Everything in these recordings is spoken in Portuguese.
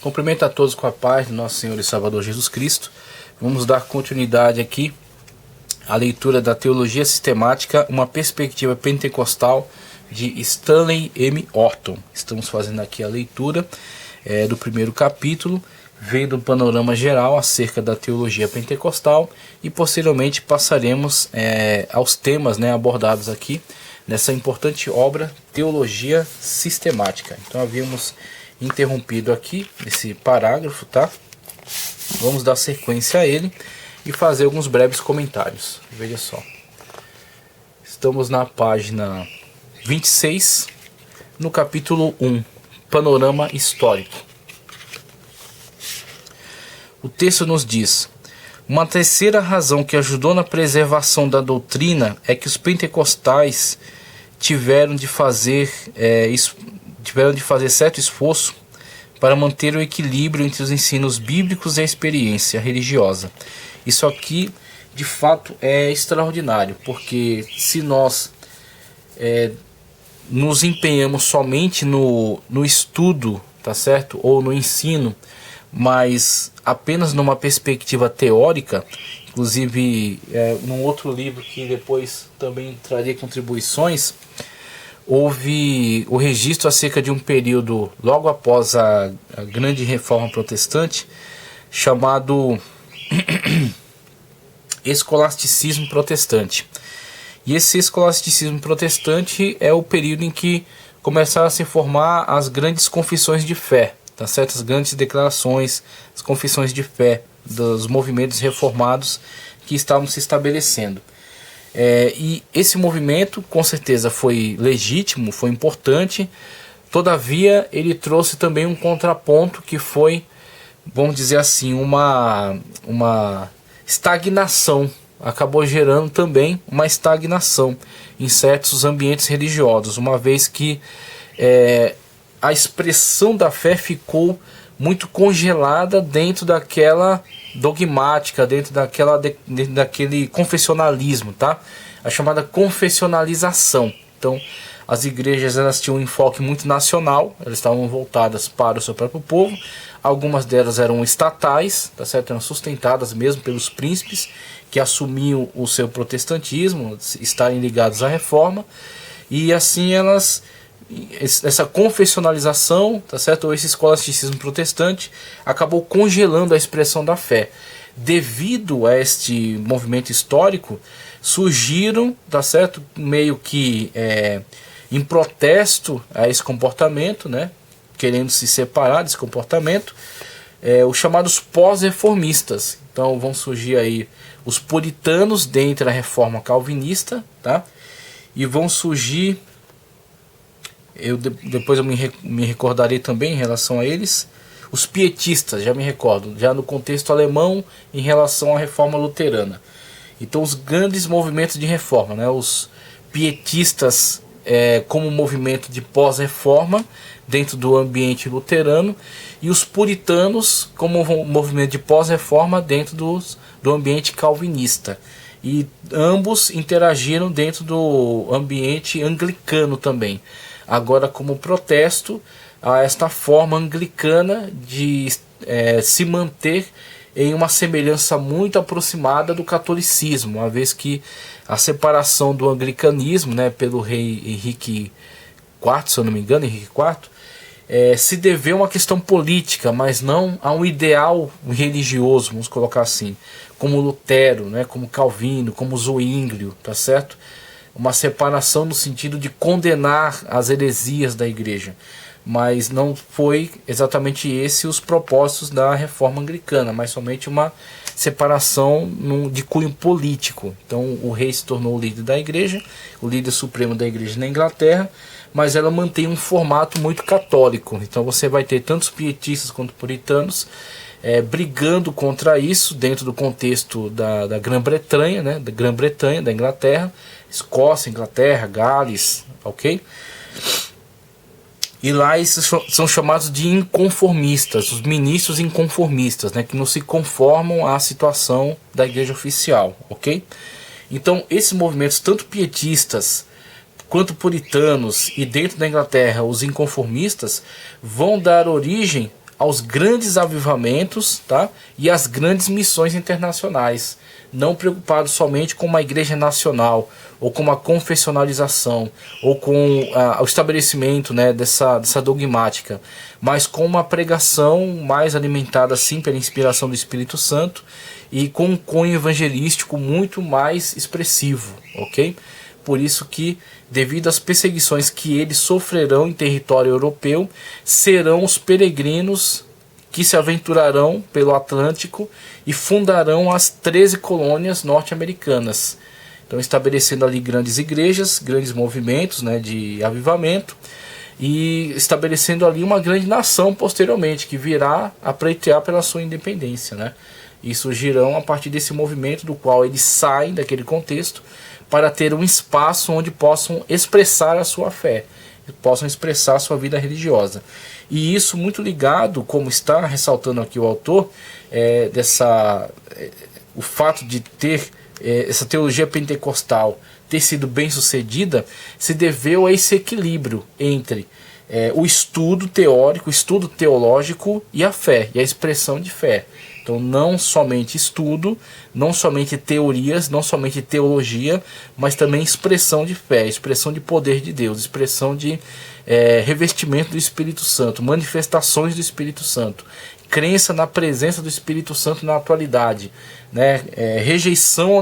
Cumprimento a todos com a paz do nosso Senhor e Salvador Jesus Cristo. Vamos dar continuidade aqui à leitura da Teologia Sistemática, uma perspectiva pentecostal de Stanley M. Orton. Estamos fazendo aqui a leitura do primeiro capítulo, vendo um panorama geral acerca da teologia pentecostal e posteriormente passaremos aos temas abordados aqui nessa importante obra Teologia Sistemática. Então havíamos interrompido aqui esse parágrafo, tá? Vamos dar sequência a ele e fazer alguns breves comentários. Veja só. Estamos na página 26, no capítulo 1, Panorama Histórico. O texto nos diz: uma terceira razão que ajudou na preservação da doutrina é que os pentecostais tiveram de fazer certo esforço para manter o equilíbrio entre os ensinos bíblicos e a experiência religiosa. Isso aqui, de fato, é extraordinário, porque se nós nos empenhamos somente no estudo, tá certo? Ou no ensino, mas apenas numa perspectiva teórica, inclusive num outro livro que depois também trarei contribuições, houve o registro acerca de um período logo após a grande reforma protestante, chamado escolasticismo protestante. E esse escolasticismo protestante é o período em que começaram a se formar as grandes confissões de fé, tá certo? As grandes declarações, as confissões de fé dos movimentos reformados que estavam se estabelecendo. E esse movimento com certeza foi legítimo, foi importante, todavia ele trouxe também um contraponto que foi, vamos dizer assim, uma estagnação, acabou gerando também uma estagnação em certos ambientes religiosos, uma vez que a expressão da fé ficou muito congelada dentro daquela dogmática, dentro daquele confessionalismo, tá? A chamada confessionalização. Então, as igrejas elas tinham um enfoque muito nacional, elas estavam voltadas para o seu próprio povo. Algumas delas eram estatais, tá certo? Eram sustentadas mesmo pelos príncipes que assumiam o seu protestantismo, estarem ligados à reforma, e assim essa confessionalização, tá certo? Ou esse escolasticismo protestante acabou congelando a expressão da fé. Devido a este movimento histórico, surgiram, tá certo? Meio que em protesto a esse comportamento, né? Querendo se separar desse comportamento, os chamados pós-reformistas. Então vão surgir aí os puritanos dentro da reforma calvinista, tá? E vão surgir, depois eu me recordarei também em relação a eles, os pietistas, já me recordo, já no contexto alemão em relação à reforma luterana. Então os grandes movimentos de reforma, né? Os pietistas como movimento de pós-reforma dentro do ambiente luterano, e os puritanos como movimento de pós-reforma dentro do ambiente calvinista. E ambos interagiram dentro do ambiente anglicano também, agora como protesto a esta forma anglicana de se manter em uma semelhança muito aproximada do catolicismo, uma vez que a separação do anglicanismo, né, pelo rei Henrique IV, se eu não me engano, Henrique IV, se deveu a uma questão política, mas não a um ideal religioso, vamos colocar assim, como Lutero, né, como Calvino, como Zwinglio, tá certo? Uma separação no sentido de condenar as heresias da igreja, mas não foi exatamente esse os propósitos da reforma anglicana, mas somente uma separação de cunho político. Então o rei se tornou o líder da igreja, o líder supremo da igreja na Inglaterra, mas ela mantém um formato muito católico. Então você vai ter tantos pietistas quanto puritanos brigando contra isso dentro do contexto da Grã-Bretanha, né, da Inglaterra, Escócia, Inglaterra, Gales, ok? E lá esses são chamados de inconformistas, os ministros inconformistas, né, que não se conformam à situação da igreja oficial, ok? Então esses movimentos, tanto pietistas quanto puritanos e dentro da Inglaterra os inconformistas, vão dar origem aos grandes avivamentos, tá? E às grandes missões internacionais, não preocupado somente com uma igreja nacional, ou com uma confessionalização, ou com o estabelecimento, né, dessa dogmática, mas com uma pregação mais alimentada assim pela inspiração do Espírito Santo e com um cunho evangelístico muito mais expressivo, ok? Por isso que, devido às perseguições que eles sofrerão em território europeu, serão os peregrinos que se aventurarão pelo Atlântico e fundarão as 13 colônias norte-americanas. Então, estabelecendo ali grandes igrejas, grandes movimentos, né, de avivamento, e estabelecendo ali uma grande nação posteriormente, que virá a pleitear pela sua independência, né? E surgirão a partir desse movimento do qual eles saem daquele contexto para ter um espaço onde possam expressar a sua fé, possam expressar a sua vida religiosa. E isso muito ligado, como está ressaltando aqui o autor, o fato de ter essa teologia pentecostal ter sido bem sucedida, se deveu a esse equilíbrio entre o estudo teórico, o estudo teológico e a fé, e a expressão de fé. Então, não somente estudo, não somente teorias, não somente teologia, mas também expressão de fé, expressão de poder de Deus, expressão de revestimento do Espírito Santo, manifestações do Espírito Santo, crença na presença do Espírito Santo na atualidade, né? Rejeição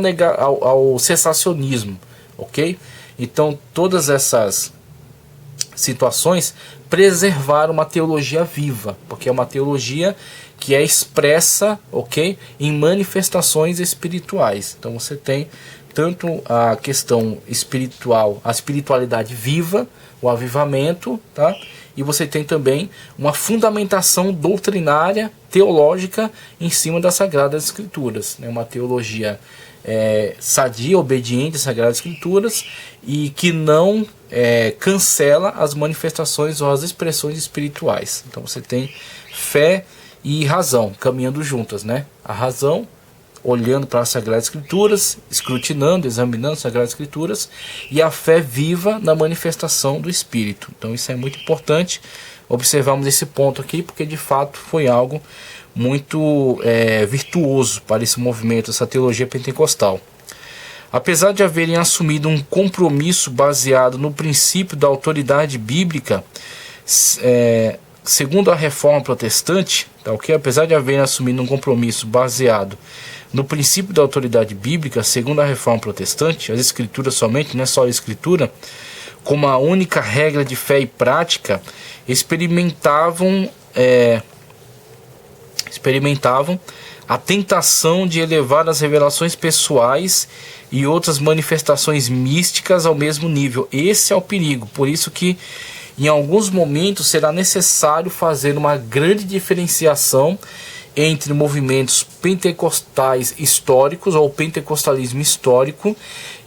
ao cessacionismo, ok? Então, todas essas situações preservaram uma teologia viva, porque é uma teologia que é expressa, ok, em manifestações espirituais. Então você tem tanto a questão espiritual, a espiritualidade viva, o avivamento, tá? E você tem também uma fundamentação doutrinária, teológica, em cima das Sagradas Escrituras, né? Uma teologia sadia, obediente às Sagradas Escrituras e que não cancela as manifestações ou as expressões espirituais. Então você tem fé e razão caminhando juntas, né? A razão olhando para as Sagradas Escrituras, escrutinando, examinando as Sagradas Escrituras, e a fé viva na manifestação do Espírito. Então isso é muito importante observarmos esse ponto aqui, porque de fato foi algo muito virtuoso para esse movimento, essa teologia pentecostal. Apesar de haverem assumido um compromisso baseado no princípio da autoridade bíblica, segundo a Reforma Protestante, tá, okay? Apesar de haverem assumido um compromisso baseado no princípio da autoridade bíblica, segundo a Reforma Protestante, as Escrituras somente, não é só a Escritura, como a única regra de fé e prática, experimentavam a tentação de elevar as revelações pessoais e outras manifestações místicas ao mesmo nível. Esse é o perigo, por isso que em alguns momentos será necessário fazer uma grande diferenciação entre movimentos pentecostais históricos ou pentecostalismo histórico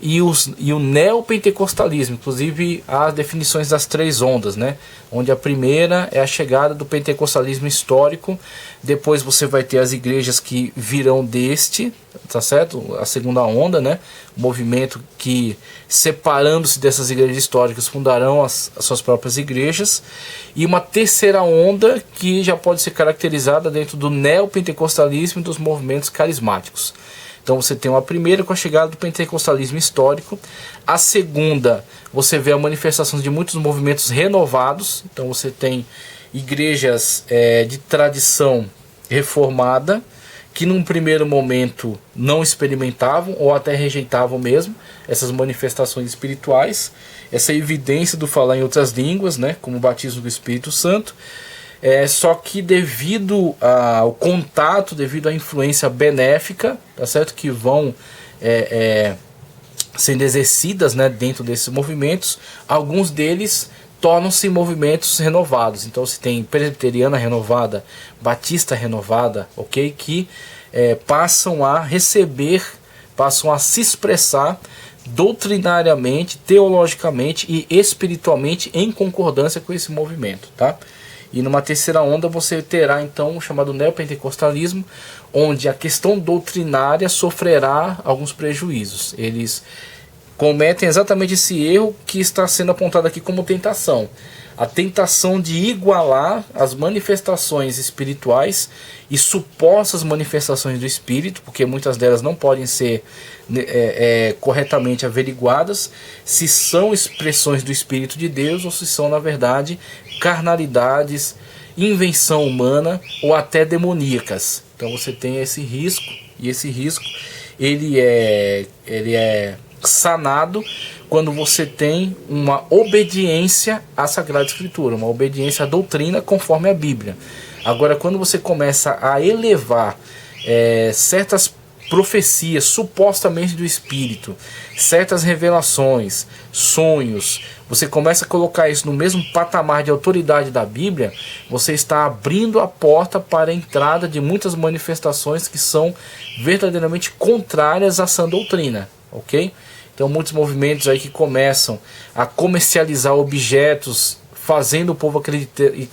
e o neopentecostalismo. Inclusive há definições das 3 ondas, né? Onde a primeira é a chegada do pentecostalismo histórico, depois você vai ter as igrejas que virão deste, tá certo? A segunda onda, né? O movimento que, separando-se dessas igrejas históricas, fundarão as suas próprias igrejas, e uma terceira onda que já pode ser caracterizada dentro do neopentecostalismo e dos movimentos carismáticos. Então você tem uma primeira com a chegada do pentecostalismo histórico, a segunda você vê a manifestação de muitos movimentos renovados. Então você tem igrejas de tradição reformada, que num primeiro momento não experimentavam ou até rejeitavam mesmo essas manifestações espirituais, essa evidência do falar em outras línguas, né, como o batismo do Espírito Santo. Só que devido ao contato, devido à influência benéfica, tá certo, que vão sendo exercidas, né, dentro desses movimentos, alguns deles tornam-se movimentos renovados. Então se tem presbiteriana renovada, batista renovada, ok, que passam a receber, passam a se expressar doutrinariamente, teologicamente e espiritualmente em concordância com esse movimento, tá? E numa terceira onda você terá então o chamado neopentecostalismo, onde a questão doutrinária sofrerá alguns prejuízos. Eles cometem exatamente esse erro que está sendo apontado aqui como tentação. a tentação de igualar as manifestações espirituais e supostas manifestações do espírito, porque muitas delas não podem ser corretamente averiguadas se são expressões do Espírito de Deus ou se são, na verdade, carnalidades, invenção humana ou até demoníacas. Então você tem esse risco, e esse risco ele é sanado quando você tem uma obediência à Sagrada Escritura, uma obediência à doutrina conforme a Bíblia. Agora, quando você começa a elevar certas profecias supostamente do Espírito, certas revelações, sonhos, você começa a colocar isso no mesmo patamar de autoridade da Bíblia, você está abrindo a porta para a entrada de muitas manifestações que são verdadeiramente contrárias à sã doutrina, ok? Então muitos movimentos aí que começam a comercializar objetos, fazendo o povo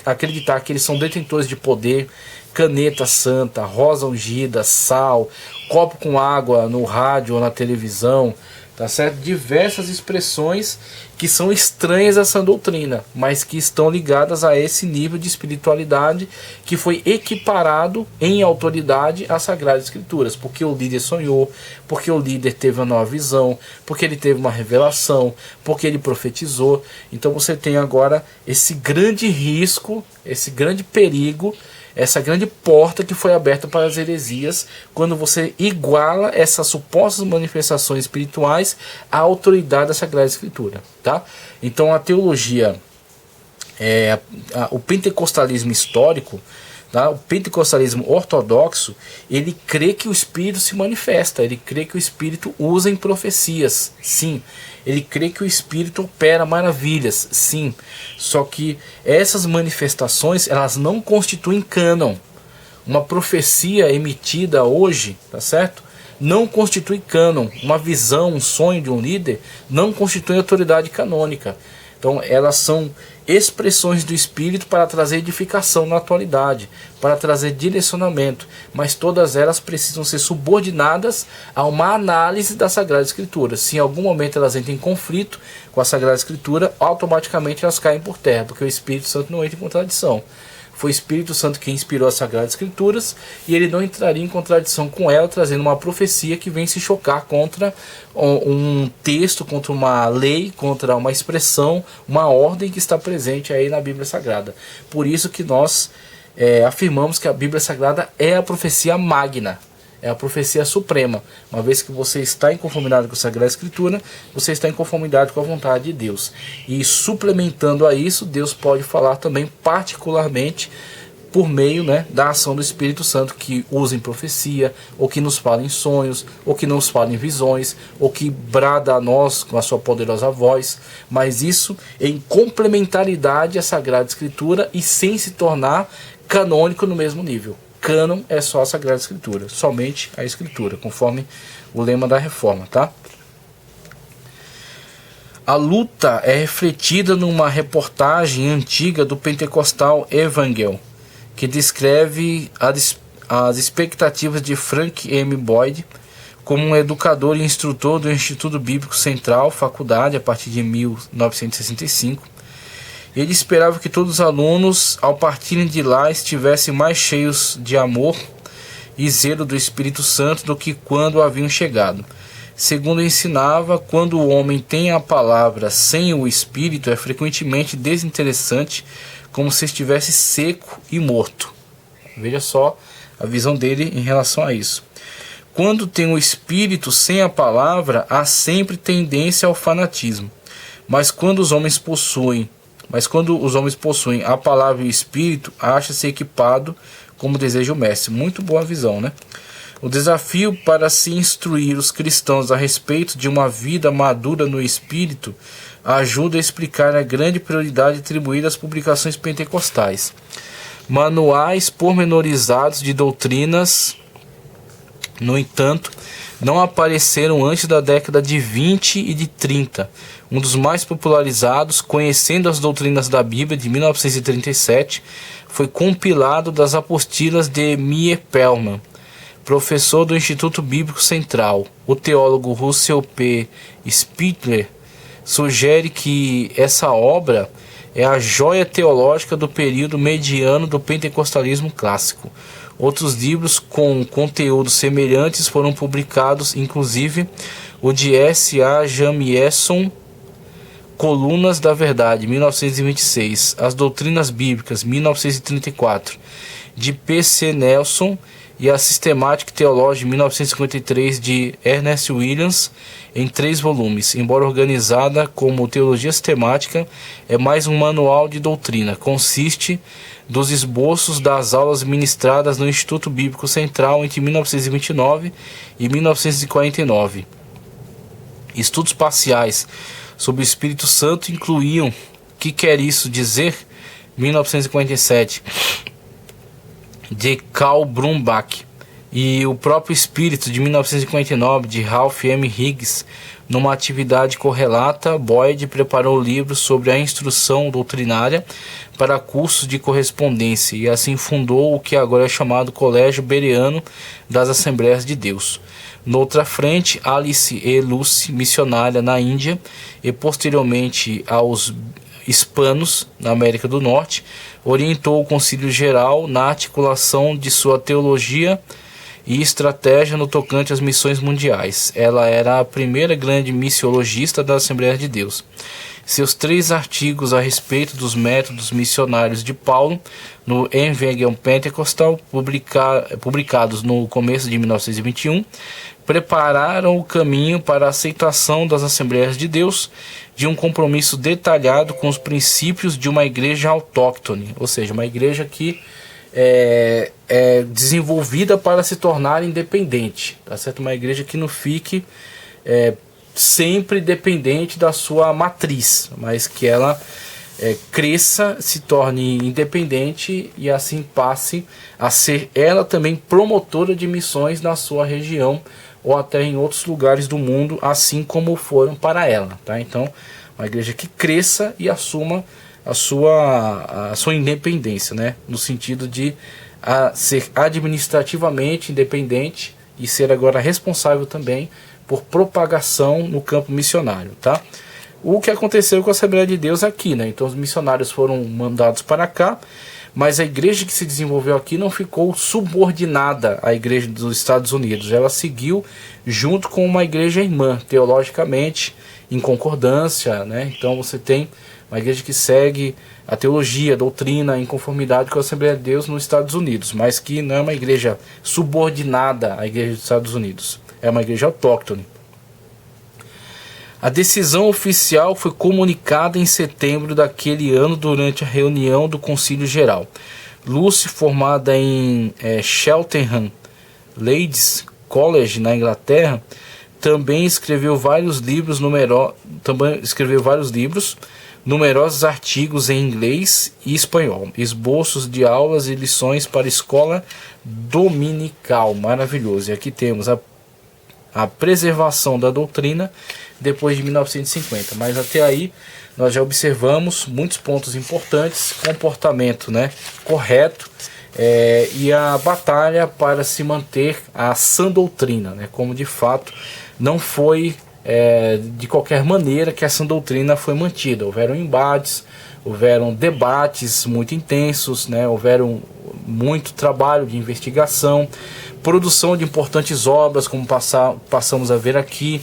acreditar que eles são detentores de poder, caneta santa, rosa ungida, sal, copo com água no rádio ou na televisão, tá certo? Diversas expressões que são estranhas a essa doutrina, mas que estão ligadas a esse nível de espiritualidade que foi equiparado em autoridade às Sagradas Escrituras, porque o líder sonhou, porque o líder teve uma nova visão, porque ele teve uma revelação, porque ele profetizou. Então você tem agora esse grande risco, esse grande perigo, essa grande porta que foi aberta para as heresias, quando você iguala essas supostas manifestações espirituais à autoridade da Sagrada Escritura, tá? Então a teologia, o pentecostalismo histórico, tá? O pentecostalismo ortodoxo, ele crê que o Espírito se manifesta, ele crê que o Espírito usa em profecias, sim. Ele crê que o Espírito opera maravilhas, sim. Só que essas manifestações, elas não constituem cânon. Uma profecia emitida hoje, tá certo? Não constitui cânon. Uma visão, um sonho de um líder não constitui autoridade canônica. Então elas são expressões do Espírito para trazer edificação na atualidade, para trazer direcionamento, mas todas elas precisam ser subordinadas a uma análise da Sagrada Escritura. Se em algum momento elas entram em conflito com a Sagrada Escritura, automaticamente elas caem por terra, porque o Espírito Santo não entra em contradição. Foi o Espírito Santo que inspirou as Sagradas Escrituras e ele não entraria em contradição com ela, trazendo uma profecia que vem se chocar contra um texto, contra uma lei, contra uma expressão, uma ordem que está presente aí na Bíblia Sagrada. Por isso que nós afirmamos que a Bíblia Sagrada é a profecia magna, é a profecia suprema. Uma vez que você está em conformidade com a Sagrada Escritura, você está em conformidade com a vontade de Deus. E suplementando a isso, Deus pode falar também particularmente por meio, da ação do Espírito Santo, que usa em profecia, ou que nos fala em sonhos, ou que nos fala em visões, ou que brada a nós com a sua poderosa voz, mas isso em complementaridade à Sagrada Escritura e sem se tornar canônico no mesmo nível. Cânon é só a Sagrada Escritura, somente a Escritura, conforme o lema da Reforma, tá? A luta é refletida numa reportagem antiga do pentecostal Evangel, que descreve as expectativas de Frank M. Boyd como um educador e instrutor do Instituto Bíblico Central, faculdade, a partir de 1965. Ele esperava que todos os alunos, ao partirem de lá, estivessem mais cheios de amor e zelo do Espírito Santo do que quando haviam chegado. Segundo ensinava, quando o homem tem a palavra sem o Espírito, é frequentemente desinteressante, como se estivesse seco e morto. Veja só a visão dele em relação a isso. Quando tem o Espírito sem a palavra, há sempre tendência ao fanatismo. Mas quando os homens possuem a palavra e o Espírito, acha-se equipado como deseja o mestre. Muito boa visão, né? O desafio para se instruir os cristãos a respeito de uma vida madura no Espírito ajuda a explicar a grande prioridade atribuída às publicações pentecostais. Manuais pormenorizados de doutrinas, no entanto, não apareceram antes da década de 20 e de 30. Um dos mais popularizados, Conhecendo as Doutrinas da Bíblia, de 1937, foi compilado das apostilas de Meyer Perlman, professor do Instituto Bíblico Central. O teólogo Russell P. Spittler sugere que essa obra é a joia teológica do período mediano do pentecostalismo clássico. Outros livros com conteúdos semelhantes foram publicados, inclusive o de S. A. Jamieson, Colunas da Verdade, 1926, As Doutrinas Bíblicas, 1934, de P. C. Nelson, e a Systematic Theology, 1953, de Ernest Williams, em 3 volumes. Embora organizada como Teologia Sistemática, é mais um manual de doutrina. Consiste dos esboços das aulas ministradas no Instituto Bíblico Central entre 1929 e 1949. Estudos parciais sobre o Espírito Santo incluíam Que Quer Isso Dizer? 1947, de Karl Brumbach, e O Próprio Espírito, de 1959, de Ralph M. Higgs. Numa atividade correlata, Boyd preparou livros sobre a instrução doutrinária para cursos de correspondência e assim fundou o que agora é chamado Colégio Bereano das Assembleias de Deus. Noutra frente, Alice E. Lucy, missionária na Índia e posteriormente aos hispanos na América do Norte, orientou o Concílio Geral na articulação de sua teologia e estratégia no tocante às missões mundiais. Ela era a primeira grande missiologista da Assembleia de Deus. Seus 3 artigos a respeito dos métodos missionários de Paulo no Evangelium Pentecostal, publicados no começo de 1921, prepararam o caminho para a aceitação das Assembleias de Deus de um compromisso detalhado com os princípios de uma igreja autóctone, ou seja, uma igreja que é desenvolvida para se tornar independente, tá certo? Uma igreja que não fique sempre dependente da sua matriz, mas que ela cresça, se torne independente e assim passe a ser ela também promotora de missões na sua região ou até em outros lugares do mundo, assim como foram para ela, tá? Então, uma igreja que cresça e assuma a sua independência, né? No sentido de ser administrativamente independente e ser agora responsável também por propagação no campo missionário, tá? O que aconteceu com a Assembleia de Deus aqui, né? Então os missionários foram mandados para cá, mas a igreja que se desenvolveu aqui não ficou subordinada à igreja dos Estados Unidos. Ela seguiu junto com uma igreja irmã, teologicamente, em concordância, né? Então você tem uma igreja que segue a teologia, a doutrina, em conformidade com a Assembleia de Deus nos Estados Unidos, mas que não é uma igreja subordinada à igreja dos Estados Unidos. É uma igreja autóctone. A decisão oficial foi comunicada em setembro daquele ano durante a reunião do Concílio Geral. Lucy, formada em Cheltenham Ladies College, na Inglaterra, também escreveu vários livros, numerosos artigos em inglês e espanhol, esboços de aulas e lições para escola dominical. Maravilhoso. E aqui temos a preservação da doutrina depois de 1950. Mas até aí nós já observamos muitos pontos importantes: comportamento, né, correto, e a batalha para se manter a sã doutrina, né, como de fato não foi de qualquer maneira que essa doutrina foi mantida. Houveram embates, houveram debates muito intensos, né? Houveram muito trabalho de investigação, produção de importantes obras, como passamos a ver aqui,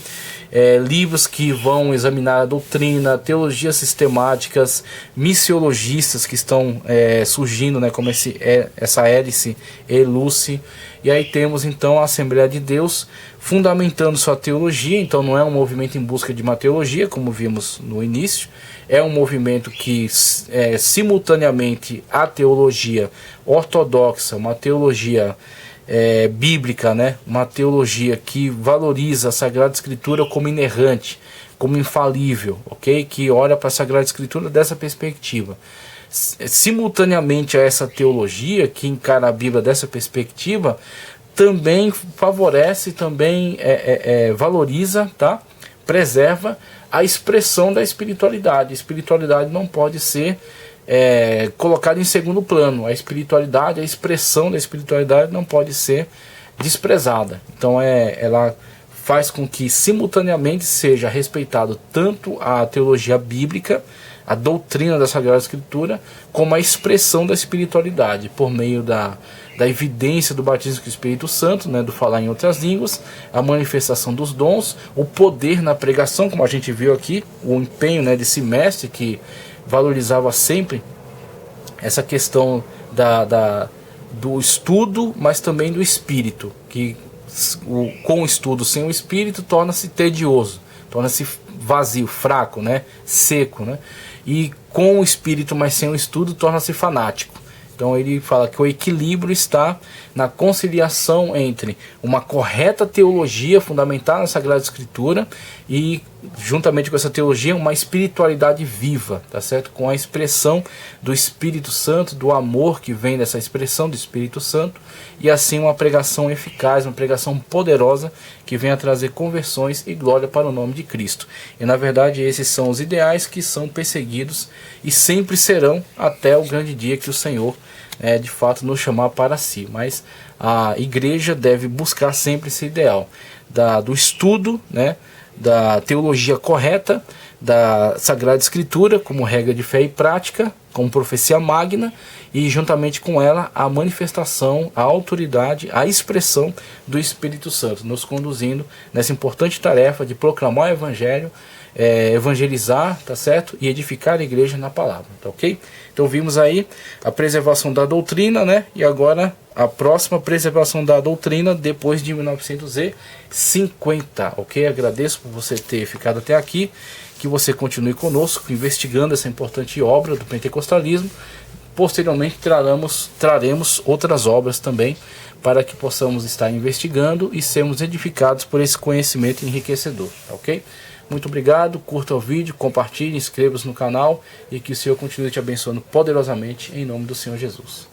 livros que vão examinar a doutrina, teologias sistemáticas, missiologistas que estão surgindo, né? Como essa Alice E. Lucy. E aí temos então a Assembleia de Deus fundamentando sua teologia. Então não é um movimento em busca de uma teologia, como vimos no início. É um movimento que simultaneamente a teologia ortodoxa, uma teologia bíblica, né? Uma teologia que valoriza a Sagrada Escritura como inerrante, como infalível, ok? Que olha para a Sagrada Escritura dessa perspectiva. Simultaneamente a essa teologia que encara a Bíblia dessa perspectiva, também favorece, também valoriza, tá? Preserva a expressão da espiritualidade. A espiritualidade não pode ser colocada em segundo plano. A espiritualidade, a expressão da espiritualidade não pode ser desprezada. Então ela faz com que simultaneamente seja respeitado tanto a teologia bíblica, a doutrina da Sagrada Escritura como a expressão da espiritualidade, por meio da evidência do batismo com o Espírito Santo, né, do falar em outras línguas, a manifestação dos dons, o poder na pregação, como a gente viu aqui, o empenho, né, desse mestre que valorizava sempre essa questão do estudo, mas também do espírito, que com o estudo sem o espírito torna-se tedioso, torna-se vazio, fraco, né, seco, né, e com o espírito, mas sem o estudo, torna-se fanático. Então ele fala que o equilíbrio está na conciliação entre uma correta teologia fundamentada na Sagrada Escritura e, juntamente com essa teologia, uma espiritualidade viva, tá certo? Com a expressão do Espírito Santo, do amor que vem dessa expressão do Espírito Santo, e assim uma pregação eficaz, uma pregação poderosa que venha trazer conversões e glória para o nome de Cristo. E na verdade esses são os ideais que são perseguidos e sempre serão até o grande dia que o Senhor de fato nos chamar para si. Mas a igreja deve buscar sempre esse ideal do estudo, né, da teologia correta, da Sagrada Escritura como regra de fé e prática, como profecia magna, e juntamente com ela a manifestação, a autoridade, a expressão do Espírito Santo, nos conduzindo nessa importante tarefa de proclamar o Evangelho, evangelizar, tá certo? E edificar a igreja na palavra, tá ok? Então vimos aí a preservação da doutrina, né? E agora a próxima preservação da doutrina depois de 1950, ok? Agradeço por você ter ficado até aqui, que você continue conosco, investigando essa importante obra do pentecostalismo. Posteriormente traremos outras obras também, para que possamos estar investigando e sermos edificados por esse conhecimento enriquecedor, tá ok? Muito obrigado, curta o vídeo, compartilhe, inscreva-se no canal e que o Senhor continue te abençoando poderosamente em nome do Senhor Jesus.